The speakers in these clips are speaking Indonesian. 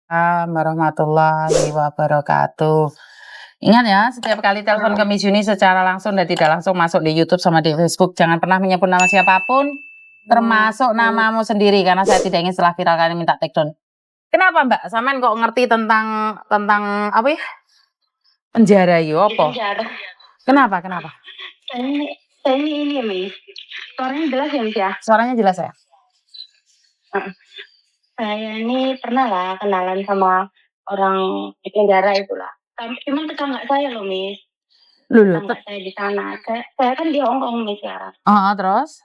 Warahmatullahi wabarakatuh. Ingat ya, setiap kali telepon ke Miss Yuni secara langsung dan tidak langsung masuk di YouTube sama di Facebook, jangan pernah menyebut nama siapapun, termasuk namamu sendiri, karena saya tidak ingin setelah viral kalian minta take down. Kenapa Mbak? Sampean kok ngerti tentang apa ya? Penjara yo apa? Penjara. Kenapa? Saya ini Miss. Suaranya jelas ya Miss ya? Suaranya jelas ya? Saya ini pernah lah kenalan sama orang di penjara itulah. Cuman tetangga saya loh Miss. Tetangga saya di sana. Saya kan di Hong Kong Miss sekarang. Terus?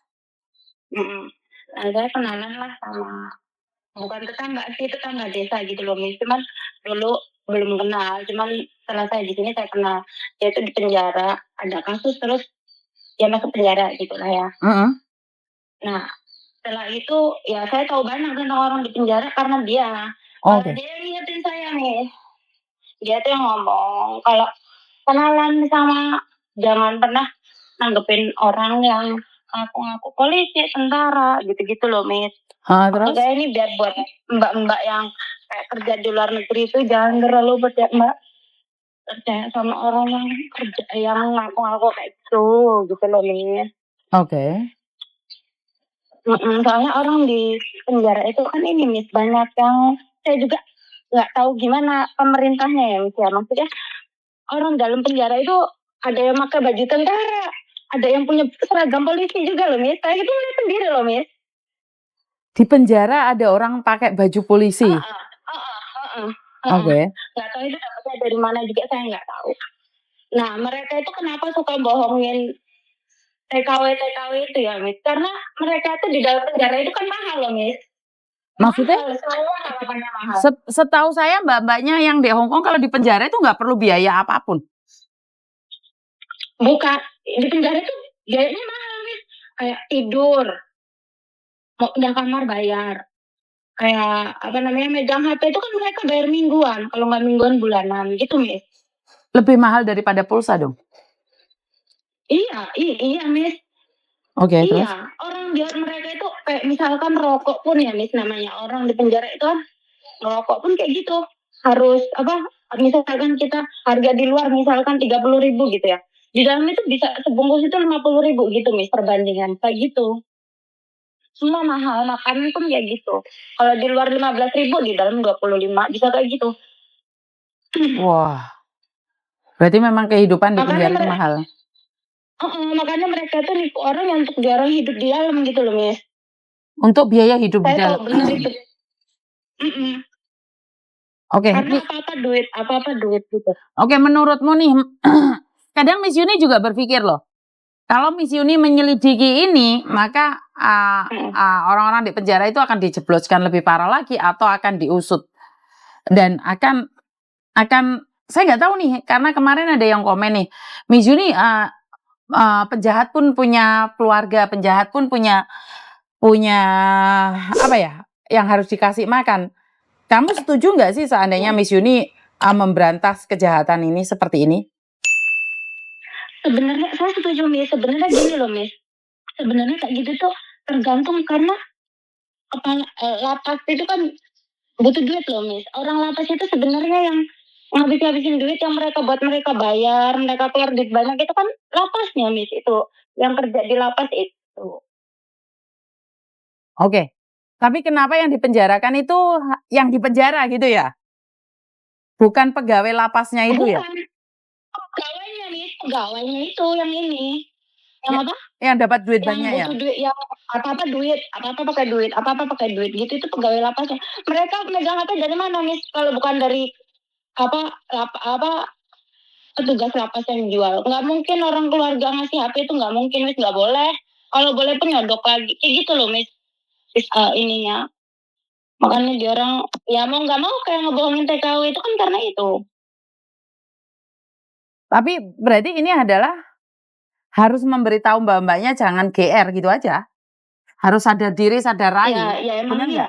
Nah, saya kenalan lah sama bukan tetangga sih, tetangga desa gitu loh Miss. Cuman dulu belum kenal, cuman setelah saya di sini saya kenal. Dia itu di penjara, ada kasus terus dia masuk penjara gitu lah ya. Nah, setelah itu ya saya tahu banyak tentang orang di penjara karena dia. Karena dia ngingetin saya nih. Dia tuh yang ngomong kalau kenalan sama jangan pernah nanggepin orang yang ngaku-ngaku polisi, tentara, gitu-gitu loh Miss. Terus? Saya ini biar buat mbak-mbak yang kayak kerja di luar negeri itu jangan terlalu percaya sama orang yang kerja yang ngaku-ngaku kayak gitu loh Miss. Soalnya orang di penjara itu kan ini Miss, banyak yang saya juga nggak tahu gimana pemerintahnya ya Miss ya. Maksudnya orang dalam penjara itu ada yang pakai baju tentara, ada yang punya seragam polisi juga loh Miss. Saya itu lihat sendiri loh Miss. Di penjara ada orang pakai baju polisi? Nggak tahu itu dapatnya dari mana juga saya nggak tahu. Nah mereka itu kenapa suka bohongin TKW itu ya Miss? Karena mereka itu di dalam penjara itu kan mahal loh Miss. Maksudnya? Setahu saya mbak-mbaknya yang di Hong Kong kalau di penjara itu nggak perlu biaya apapun. Bukan, di penjara itu biayanya mahal Miss. Kayak tidur, mau pindah kamar bayar. Kayak megang HP itu kan mereka bayar mingguan, kalau nggak mingguan bulanan gitu Miss. Lebih mahal daripada pulsa dong? Iya Miss. Terus? Iya, orang biar mereka itu kayak misalkan rokok pun ya Miss, namanya orang di penjara itu kan rokok pun kayak gitu. Harus misalkan kita harga di luar misalkan 30.000 gitu ya. Di dalam itu bisa sebungkus itu 50.000 gitu Miss, perbandingan kayak gitu. Semua mahal, makanan pun kayak gitu. Kalau di luar 15.000, di dalam 25, bisa kayak gitu. Wah, berarti memang kehidupan di penjara itu mahal. Makanya mereka tuh nipu orang yang untuk jarang hidup di dalam gitu loh Miss. Untuk biaya hidup di dalam. Saya tahu benar itu. Karena apa-apa duit gitu. Menurutmu nih, kadang Miss Yuni juga berpikir loh, kalau Miss Yuni menyelidiki ini, maka orang-orang di penjara itu akan dijebloskan lebih parah lagi atau akan diusut. Dan akan saya nggak tahu nih, karena kemarin ada yang komen nih, Miss Yuni penjahat pun punya keluarga, penjahat pun punya apa ya, yang harus dikasih makan. Kamu setuju nggak sih seandainya Miss Yuni memberantas kejahatan ini seperti ini? Sebenarnya saya setuju Miss. Sebenarnya gini loh Miss. Sebenarnya kayak gitu tuh tergantung karena lapas itu kan butuh duit loh Miss. Orang lapas itu sebenarnya yang ngabis-ngabisin duit yang buat mereka bayar, mereka keluar duit banyak itu kan lapasnya Miss, itu yang kerja di lapas itu. Tapi kenapa yang dipenjarakan itu yang dipenjara gitu ya? Bukan pegawai lapasnya itu ya? Pegawainya Miss, pegawainya itu yang ini. Yang apa? Yang dapat duit banyak ya? Yang butuh duit, yang apa-apa duit, apa-apa pakai duit gitu, itu pegawai lapasnya. Mereka megang HP dari mana Miss? Kalau bukan dari petugas lapas yang jual. Nggak mungkin orang keluarga ngasih HP itu, nggak mungkin Miss, nggak boleh. Kalau boleh pun nyodok lagi, kayak gitu loh Miss. Ininya. Makanya dia orang ya mau nggak mau kayak ngebohongin TKW itu kan karena itu. Tapi berarti ini adalah harus memberitahu mbak-mbaknya jangan GR gitu aja. Harus sadar diri, sadar rai. Ya emang iya.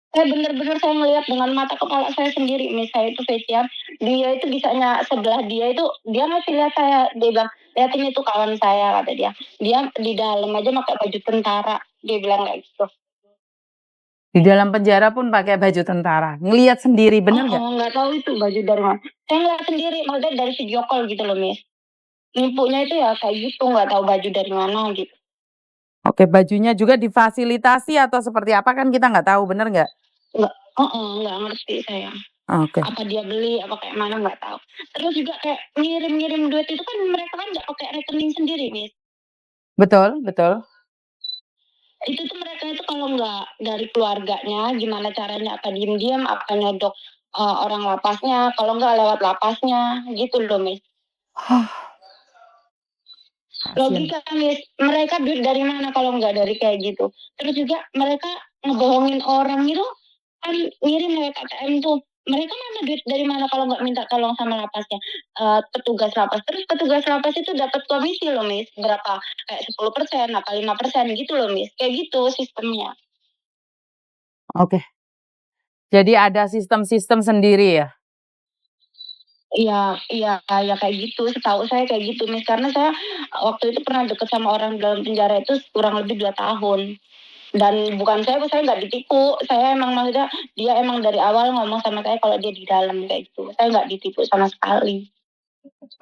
Saya bener-bener saya ngelihat dengan mata kepala saya sendiri Miss, saya itu Fetian. Dia itu bisanya sebelah dia itu, dia ngasih lihat saya, dia bilang, lihatin itu kawan saya, kata dia. Dia di dalam aja pakai baju tentara, dia bilang kayak gitu. Di dalam penjara pun pakai baju tentara. Ngelihat sendiri, bener nggak? Nggak tahu itu baju dari mana. Saya ngeliat sendiri, maksudnya dari video call gitu loh, Miss. Nipunya itu ya kayak gitu, nggak tahu baju dari mana gitu. Oke, bajunya juga difasilitasi atau seperti apa kan kita nggak tahu, bener nggak? Nggak ngerti saya. Oke. Apa dia beli, apa kayak mana nggak tahu. Terus juga kayak ngirim-ngirim duit itu kan mereka kan nggak pakai rekening sendiri, Miss. Betul, betul. Itu tuh mereka itu kalau nggak dari keluarganya, gimana caranya, apa diem-diem, apa nyodok orang lapasnya, kalau nggak lewat lapasnya, gitu loh, Miss. Kasian. Logika, Miss, mereka duit dari mana kalau nggak dari kayak gitu. Terus juga mereka ngebohongin orang itu kan ngirim lewat ATM tuh. Mereka mana duit dari mana kalau nggak minta tolong sama lapasnya, petugas lapas. Terus petugas lapas itu dapat komisi loh, Miss, berapa, kayak 10%, apa 5% gitu loh, Miss. Kayak gitu sistemnya. Oke. Jadi ada sistem-sistem sendiri ya? Iya, kayak gitu, setahu saya kayak gitu, Miss. Karena saya waktu itu pernah deket sama orang dalam penjara itu kurang lebih 2 tahun. Dan bukan saya nggak ditipu. Saya emang maksudnya dia emang dari awal ngomong sama saya kalau dia di dalam kayak gitu. Saya nggak ditipu sama sekali.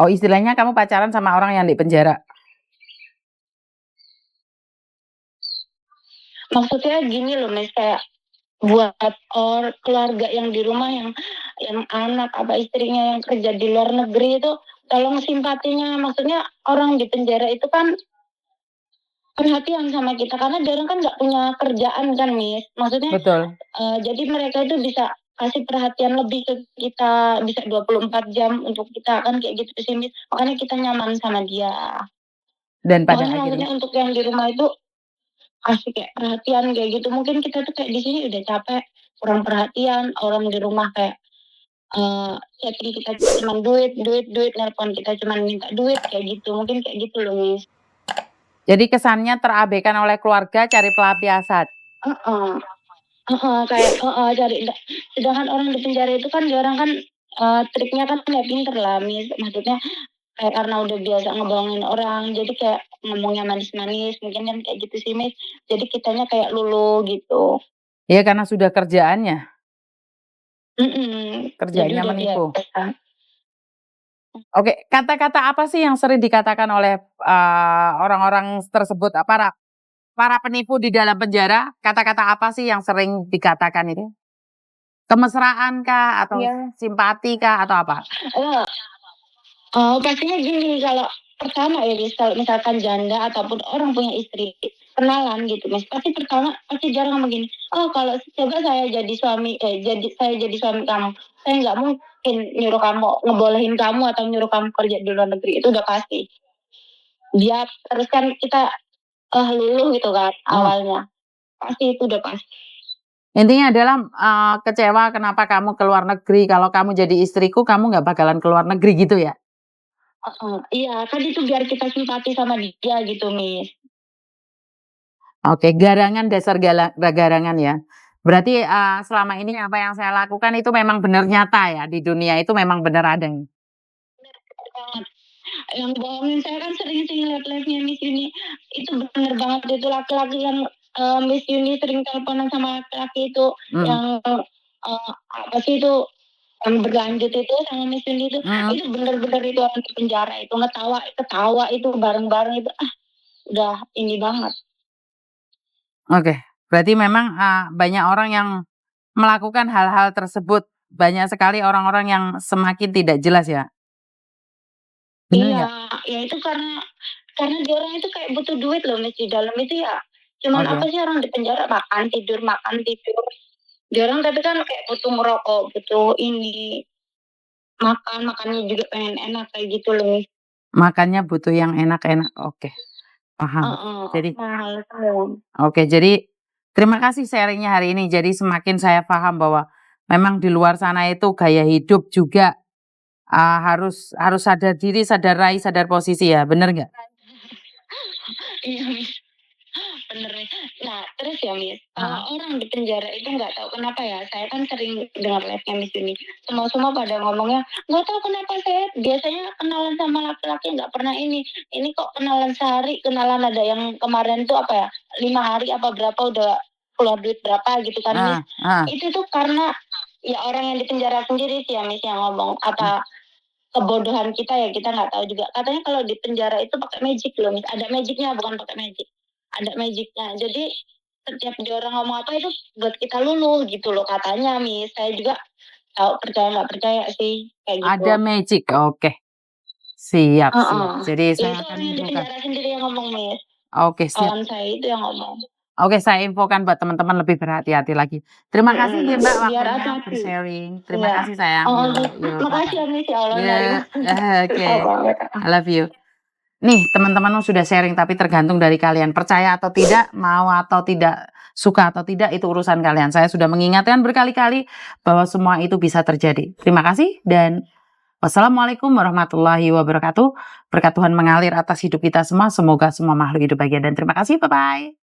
Oh, istilahnya kamu pacaran sama orang yang di penjara? Maksudnya gini loh, Miss, kayak buat keluarga yang di rumah yang anak apa istrinya yang kerja di luar negeri itu tolong simpatinya. Maksudnya orang di penjara itu kan perhatian sama kita karena dia orang kan nggak punya kerjaan kan, Miss. Maksudnya Betul. jadi mereka itu bisa kasih perhatian lebih ke kita, bisa 24 jam untuk kita kan kayak gitu sih, Miss. Makanya kita nyaman sama dia. Dan pada Makanya maksudnya akhirnya untuk yang di rumah itu kasih kayak perhatian kayak gitu. Mungkin kita tuh kayak di sini udah capek, kurang perhatian, orang di rumah kayak chatting kita cuma duit, nelpon kita cuma minta duit kayak gitu. Mungkin kayak gitu loh, Miss. jadi kesannya terabaikan oleh keluarga, cari pelampiasan. Heeh. Kayak cari sedangkan orang di penjara itu kan dia orang kan triknya kan nggak pinter lah, Miss. Maksudnya kayak karena udah biasa ngebohongin orang, jadi kayak ngomongnya manis-manis, mungkin kan kayak gitu sih, Miss. Jadi kitanya kayak luluh gitu. Ya karena sudah kerjaannya, Jadi kerjaannya udah menipu. biasa. Oke, kata-kata apa sih yang sering dikatakan oleh orang-orang tersebut, para penipu di dalam penjara? Kata-kata apa sih yang sering dikatakan itu? Kemesraan kah atau Iya. simpati kah atau apa? Pastinya gini, kalau pertama ya, Miss, kalau misalkan janda ataupun orang punya istri, kenalan gitu, Miss, pasti jarang ngomong gini, "Oh, kalau coba saya jadi suami kamu, saya nggak mungkin nyuruh kamu ngebolehin kamu atau nyuruh kamu kerja di luar negeri." Itu udah pasti. Dia terus kan kita, luluh gitu kan awalnya, pasti itu udah pasti. Intinya adalah kecewa kenapa kamu ke luar negeri, kalau kamu jadi istriku kamu nggak bakalan ke luar negeri gitu ya? Iya, kan itu biar kita simpati sama dia gitu, Miss. Oke, garangan, dasar garangan ya. Berarti selama ini apa yang saya lakukan itu memang benar nyata ya, di dunia itu memang benar ada. Bener banget. Yang bohongin saya kan sering sih ngeliat live-nya Miss Yuni. Itu bener banget itu laki-laki yang Miss Yuni sering teleponan sama laki-laki itu Hmm. yang apa sih itu yang berlanjut itu sama Miss Yuni itu bener-bener itu orang di penjara itu ketawa itu bareng-bareng itu udah ini banget. Oke, berarti memang banyak orang yang melakukan hal-hal tersebut, banyak sekali orang-orang yang semakin tidak jelas ya? Bener Iya, nggak? ya itu karena dia orang itu kayak butuh duit loh, Miss, di dalam itu ya. Cuman apa Oke. sih orang di penjara makan tidur makan tidur. Dia orang tapi kan kayak butuh merokok, butuh ini makannya juga pengen enak kayak gitu loh. Makannya butuh yang enak-enak, oke, paham. Jadi Mahal tuh. oke, jadi terima kasih sharing-nya hari ini. Jadi semakin saya paham bahwa memang di luar sana itu gaya hidup juga harus sadar diri, sadar rai, sadar posisi ya, bener nggak? Iya, Miss, bener nih. Nah, terus ya, Miss, kalau orang di penjara itu nggak tahu kenapa ya, saya kan sering dengar live-nya Miss ini. Semua pada ngomongnya, nggak tahu kenapa saya biasanya kenalan sama laki-laki nggak pernah ini. Ini kok kenalan sehari, kenalan ada yang kemarin tuh apa ya, 5 hari apa berapa udah keluar duit berapa gitu kan Miss. Ah, Itu tuh karena ya orang yang di penjara sendiri sih ya Miss yang ngomong, apa kebodohan kita ya, kita nggak tahu juga. Katanya kalau di penjara itu pakai magic loh Miss, ada magicnya bukan pakai magic. Ada magicnya. Jadi setiap dia orang ngomong apa itu buat kita luluh gitu loh katanya Miss. Saya juga tahu percaya nggak percaya sih kayak gitu. ada magic. Oke. Siap, siap. Heeh. Jadi Ya saya itu akan orang yang di infokan. penjara sendiri yang ngomong Miss. Oke, siap. Kawan saya itu yang ngomong. Oke, saya infokan buat teman-teman lebih berhati-hati lagi. Terima kasih ya Mbak Biar waktunya hati-hati. bersharing. Terima Iya. kasih sayang. Oh, Yuk, yuk, makasih ya bye-bye. Miss ya Allah Ya, oke. Susah banget. I love you. Nih, teman-teman sudah sharing tapi tergantung dari kalian. Percaya atau tidak, mau atau tidak, suka atau tidak itu urusan kalian. Saya sudah mengingatkan berkali-kali bahwa semua itu bisa terjadi. Terima kasih dan wassalamualaikum warahmatullahi wabarakatuh. Berkat Tuhan mengalir atas hidup kita semua. Semoga semua makhluk hidup bahagia dan terima kasih. Bye-bye.